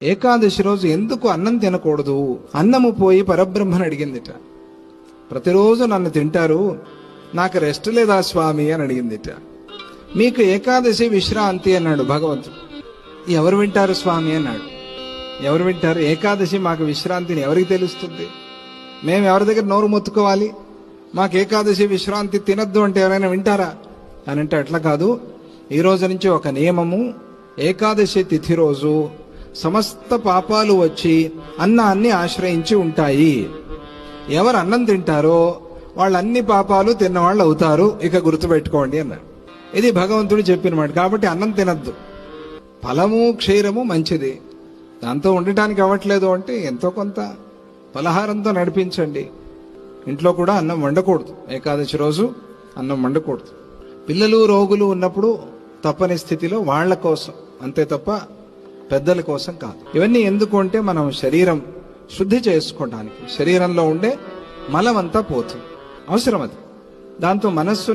ఏకాదశి రోజు ఎందుకు అన్నం తినకూడదు? అన్నము పోయి పరబ్రహ్మని అడిగిందిట. ప్రతిరోజు నన్ను తింటారు, నాకు రెస్ట్ లేదా స్వామి అని అడిగిందిట. మీకు ఏకాదశి విశ్రాంతి అన్నాడు భగవంతుడు. ఎవరు వింటారు స్వామి అన్నాడు. ఎవరు వింటారు? ఏకాదశి మాకు విశ్రాంతిని ఎవరికి తెలుస్తుంది? మేము ఎవరి దగ్గర నోరు మొత్తుకోవాలి? మాకు ఏకాదశి విశ్రాంతి తినద్దు అంటే ఎవరైనా వింటారా అని అంటే అట్లా కాదు. ఈ రోజు నుంచి ఒక నియమము, ఏకాదశి తిథి రోజు సమస్త పాపాలు వచ్చి అన్నాన్ని ఆశ్రయించి ఉంటాయి. ఎవరు అన్నం తింటారో వాళ్ళు అన్ని పాపాలు తిన్నవాళ్ళు అవుతారు, ఇక గుర్తుపెట్టుకోండి అన్నారు. ఇది భగవంతుడు చెప్పిన మాట. కాబట్టి అన్నం తినద్దు. ఫలము క్షీరము మంచిది, దాంతో ఉండటానికి అవ్వట్లేదు అంటే ఎంతో కొంత పలహారంతో నడిపించండి. ఇంట్లో కూడా అన్నం వండకూడదు, ఏకాదశి రోజు అన్నం వండకూడదు. పిల్లలు రోగులు ఉన్నప్పుడు తప్పని స్థితిలో వాళ్ళ కోసం అంతే తప్ప పెద్దల కోసం కాదు. ఇవన్నీ ఎందుకు అంటే మనం శరీరం శుద్ధి చేసుకోవడానికి, శరీరంలో ఉండే మలమంతా పోతుంది, అవసరం అది. దాంతో మనస్సు